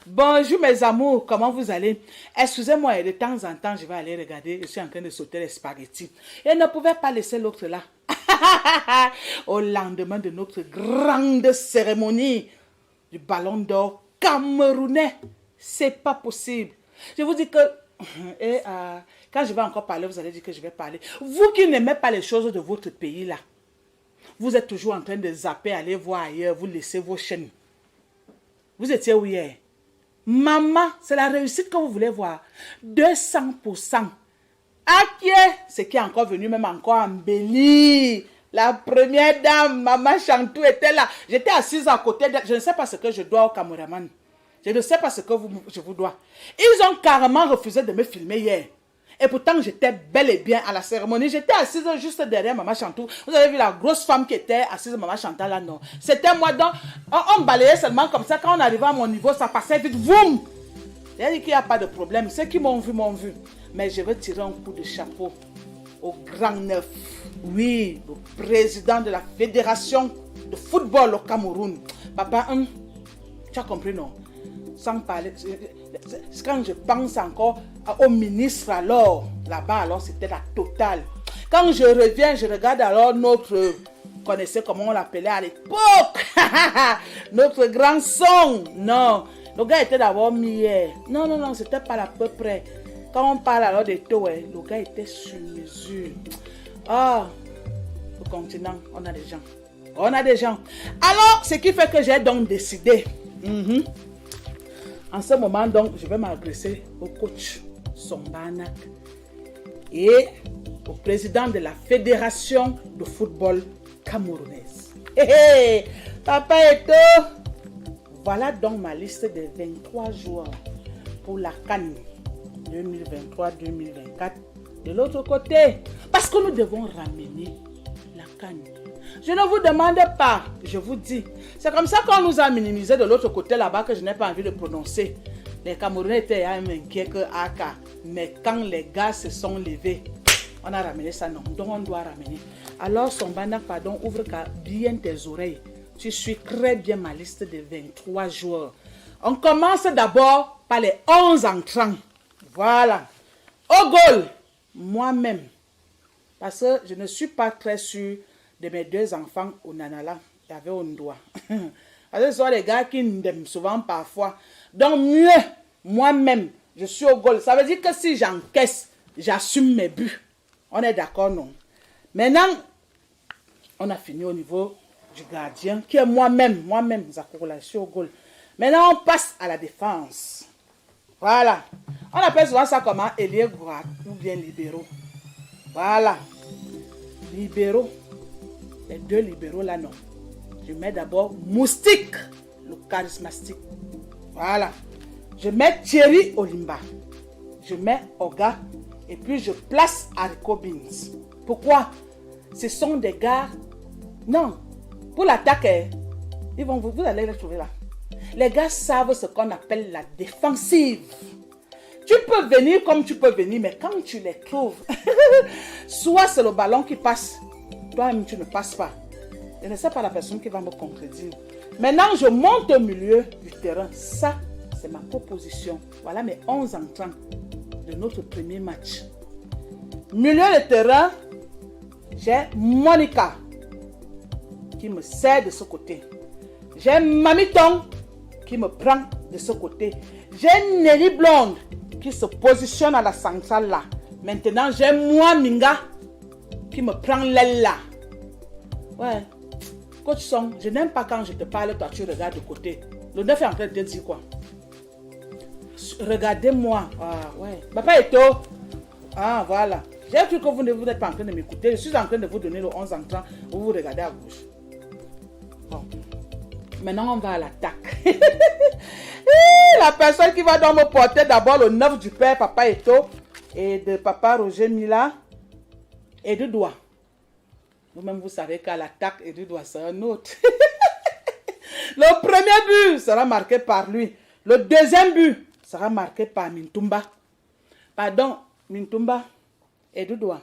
Bonjour mes amours, comment vous allez? Excusez-moi, de temps en temps, je vais aller regarder, je suis en train de sauter les spaghettis. Et ne pouvais pas laisser l'autre là. Au lendemain de notre grande cérémonie du Ballon d'Or camerounais. C'est pas possible. Je vous dis que... Et, quand je vais encore parler, vous allez dire que je vais parler. Vous qui n'aimez pas les choses de votre pays là, vous êtes toujours en train de zapper, aller voir ailleurs, vous laissez vos chaînes. Vous étiez où hier? Maman, c'est la réussite que vous voulez voir. 200%. Akie, ce qui est encore venu, même encore embellir. La première dame, Maman Chantou, était là. J'étais assise à côté d'elle. Je ne sais pas ce que je dois au caméraman. Je ne sais pas ce que je vous dois. Ils ont carrément refusé de me filmer hier. Et pourtant, j'étais bel et bien à la cérémonie. J'étais assise juste derrière Maman Chantou. Vous avez vu la grosse femme qui était assise Maman Chantal là, non. C'était moi. Donc, on balayait seulement comme ça. Quand on arrivait à mon niveau, ça passait vite. Voum! J'ai dit qu'il n'y a pas de problème. Ceux qui m'ont vu, m'ont vu. Mais je veux tirer un coup de chapeau au grand neuf. Oui, le président de la fédération de football au Cameroun. Papa, tu as compris, non? Sans parler, quand je pense encore au ministre alors, là-bas alors c'était la totale. Quand je reviens, je regarde alors notre, vous connaissez comment on l'appelait à l'époque, notre grand son. Non, le gars était d'abord mis hier. Non, c'était pas à peu près. Quand on parle alors des taux, le gars était sur mesure. Ah, le continent, on a des gens. On a des gens. Alors, ce qui fait que j'ai donc décidé. En ce moment, donc, je vais m'adresser au coach Sombanak et au président de la fédération de football camerounaise. Hé, Papa Eto, voilà donc ma liste de 23 joueurs pour la CAN 2023-2024 de l'autre côté. Parce que nous devons ramener la CAN. Je ne vous demande pas, je vous dis. C'est comme ça qu'on nous a minimisé de l'autre côté là-bas que je n'ai pas envie de prononcer. Les Camerounais étaient inquiets que Aka. Mais quand les gars se sont levés, on a ramené ça, non. Donc on doit ramener. Alors Sombanak, pardon, ouvre bien tes oreilles. Tu suis très bien ma liste de 23 joueurs. On commence d'abord par les 11 entrants. Voilà. Au goal, moi-même. Parce que je ne suis pas très sûre de mes deux enfants au Nanala, il y avait un doigt. Parce que ce sont les gars qui m'aiment souvent parfois. Donc mieux, moi-même, je suis au goal. Ça veut dire que si j'encaisse, j'assume mes buts. On est d'accord, non? Maintenant, on a fini au niveau du gardien, qui est moi-même, Zakoula, je suis au goal. Maintenant, on passe à la défense. Voilà. On appelle souvent ça comment ailier droit ou bien libéraux. Voilà. Libéraux. Les deux libéraux là, non. Je mets d'abord Moustique, le charismatique. Voilà. Je mets Thierry Olimba. Je mets Oga. Et puis je place Haricot Beans. Pourquoi? Ce sont des gars... Non. Pour l'attaque, vous allez les trouver là. Les gars savent ce qu'on appelle la défensive. Tu peux venir comme tu peux venir, mais quand tu les trouves, soit c'est le ballon qui passe, toi-même tu ne passes pas. Je ne sais pas la personne qui va me contredire. Maintenant, je monte au milieu du terrain. Ça, c'est ma proposition. Voilà mes 11 entrants de notre premier match. Milieu de terrain, j'ai Monica qui me sert de ce côté. J'ai Mamiton qui me prend de ce côté. J'ai Nelly Blonde qui se positionne à la centrale là. Maintenant, j'ai moi Minga qui me prend l'aile là. Ouais. Coach Song, je n'aime pas quand je te parle, toi tu regardes de côté. Le 9 est en train de te dire quoi? Regardez-moi. Ah ouais. Papa Eto. Ah voilà. J'ai cru que vous n'êtes pas en train de m'écouter. Je suis en train de vous donner le 11 entrant. Vous regardez à gauche. Bon. Maintenant, on va à l'attaque. La personne qui va donc me porter d'abord le 9 du père Papa Eto et de Papa Roger Mila et de doigt. Vous-même, vous savez qu'à l'attaque, et du doigt, c'est un autre. Le premier but sera marqué par lui. Le deuxième but sera marqué par Mintumba. Pardon, Mintumba et du doigt.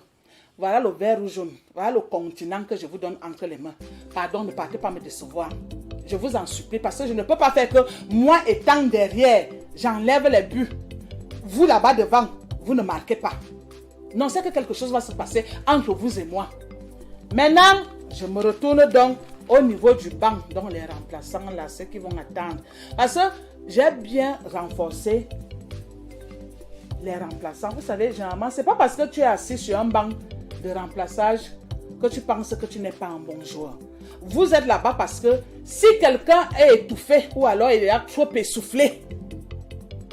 Voilà le vert ou jaune. Voilà le continent que je vous donne entre les mains. Pardon, ne partez pas me décevoir. Je vous en supplie, parce que je ne peux pas faire que moi étant derrière, j'enlève les buts. Vous là-bas devant, vous ne marquez pas. Non, c'est que quelque chose va se passer entre vous et moi. Maintenant, je me retourne donc au niveau du banc, donc les remplaçants là, ceux qui vont attendre. Parce que j'ai bien renforcé les remplaçants. Vous savez, généralement, c'est pas parce que tu es assis sur un banc de remplaçage que tu penses que tu n'es pas un bon joueur. Vous êtes là-bas parce que si quelqu'un est étouffé ou alors il est trop essoufflé,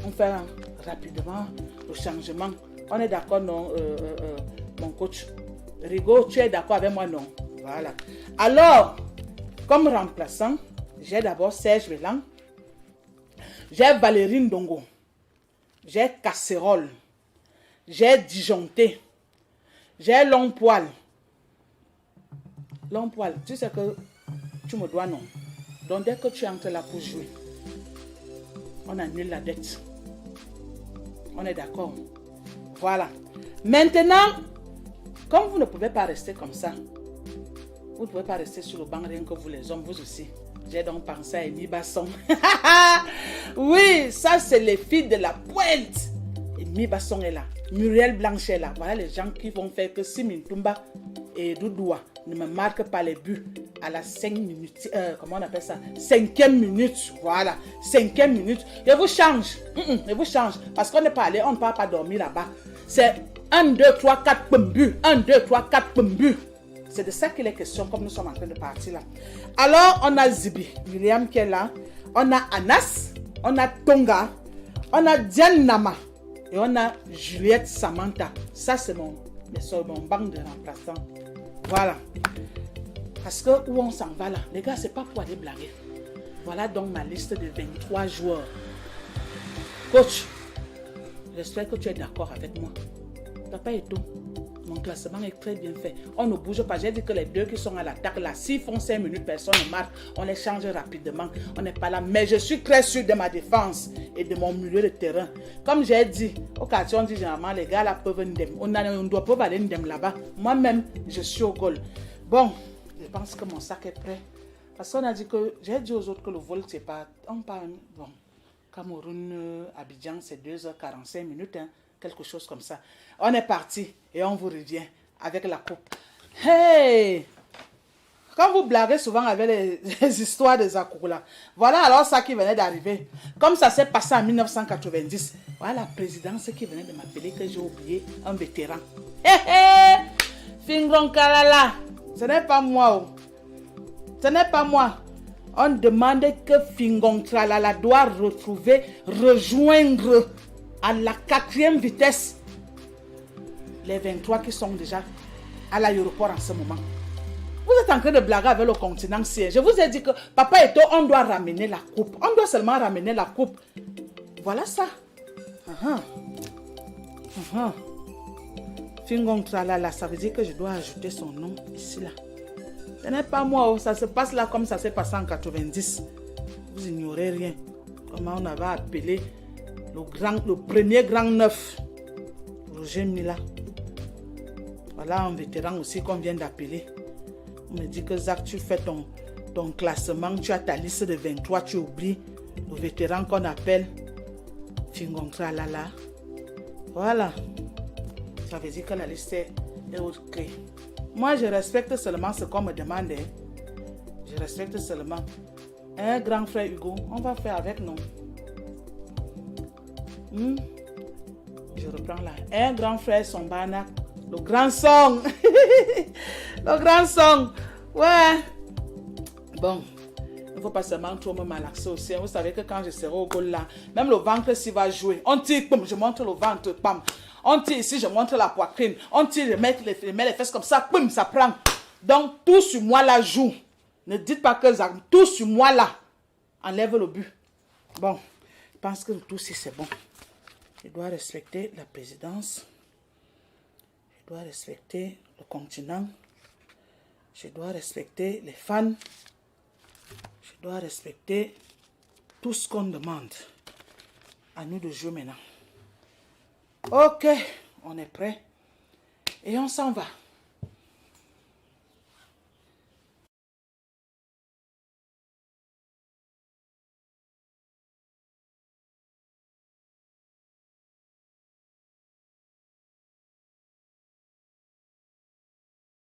on fait rapidement le changement. On est d'accord, non, mon coach? Rigo, tu es d'accord avec moi, non? Voilà. Alors, comme remplaçant, j'ai d'abord Serge Vélan, j'ai Valérie Ndongo, j'ai Casserole, j'ai Disjoncté, j'ai Long Poil. Long Poil, tu sais que tu me dois, non? Donc dès que tu entres là pour jouer, on annule la dette. On est d'accord? Voilà. Maintenant, comme vous ne pouvez pas rester comme ça, vous ne pouvez pas rester sur le banc rien que vous les hommes, vous aussi. J'ai donc pensé à Amy Basson. Oui, ça c'est les filles de la pointe. Amy Basson est là. Muriel Blanche est là. Voilà les gens qui vont faire que Simin Tumba et Doudoua ne me marquent pas les buts à la 5 minutes. Comment on appelle ça? 5e minute. Voilà. 5e minute. Je vous change. Je vous change. Parce qu'on n'est pas allé, on ne peut pas dormir là-bas. C'est 1, 2, 3, 4 pembus. 1, 2, 3, 4 pembus. C'est de ça qu'il est question comme nous sommes en train de partir là. Alors, on a Zibi, William qui est là. On a Anas, on a Tonga, on a Diane Nama et on a Juliette Samantha. Ça, c'est mon banc de remplaçants. Voilà. Parce que où on s'en va là, les gars, c'est pas pour aller blaguer. Voilà donc ma liste de 23 joueurs. Coach, j'espère que tu es d'accord avec moi. Papa et tout. Mon classement est très bien fait. On ne bouge pas. J'ai dit que les deux qui sont à l'attaque là, s'ils font 5 minutes, personne ne marque. On les change rapidement. On n'est pas là. Mais je suis très sûr de ma défense et de mon milieu de terrain. Comme j'ai dit, au quartier, on dit généralement, les gars là peuvent ndem. On doit pas aller ndem là-bas. Moi-même, je suis au goal. Bon, je pense que mon sac est prêt. Parce qu'on a dit que, j'ai dit aux autres que le vol, c'est pas... On parle, bon, Cameroun, Abidjan, c'est 2h45 minutes, hein. Quelque chose comme ça. On est parti et on vous revient avec la coupe. Hey! Quand vous blaguez souvent avec les histoires des Zakoula, voilà alors ça qui venait d'arriver. Comme ça s'est passé en 1990. Voilà la présidence qui venait de m'appeler que j'ai oublié un vétéran. Hey, hey! Fingron Kalala. Ce n'est pas moi. Oh. Ce n'est pas moi. On demande que Fingron Kalala doit rejoindre à la 4e vitesse les 23 qui sont déjà à l'aéroport en ce moment. Vous êtes en train de blaguer avec le continent sien. Je vous ai dit que papa et toi, on doit ramener la coupe. On doit seulement ramener la coupe. Voilà ça. Fingong Tralala, ça veut dire que je dois ajouter son nom ici là. Ce n'est pas moi, ça se passe là comme ça s'est passé en 90. Vous ignorez rien. Comment on avait appelé le premier grand neuf, Roger Mila. Voilà un vétéran aussi qu'on vient d'appeler. On me dit que Zach, tu fais ton classement, tu as ta liste de 23, tu oublies le vétéran qu'on appelle Fingontra Lala. Voilà. Ça veut dire que la liste est ok. Moi, je respecte seulement ce qu'on me demande. Je respecte seulement. Un grand frère Hugo, on va faire avec nous. Je reprends là. Un grand frère Sombana. Le grand song. Le grand song. Ouais. Bon. Il ne faut pas seulement trop me malaxer aussi. Vous savez que quand je serai au goal là, même le ventre s'il va jouer. On tire, je montre le ventre, pam. On tire ici, je montre la poitrine. On tire, je mets les fesses comme ça, pum, ça prend. Donc tout sur moi là joue. Ne dites pas que ça, tout sur moi là enlève le but. Bon, je pense que tout si c'est bon. Je dois respecter la présidence. Je dois respecter le continent. Je dois respecter les fans. Je dois respecter tout ce qu'on demande. À nous de jouer maintenant. Ok, on est prêt. Et on s'en va.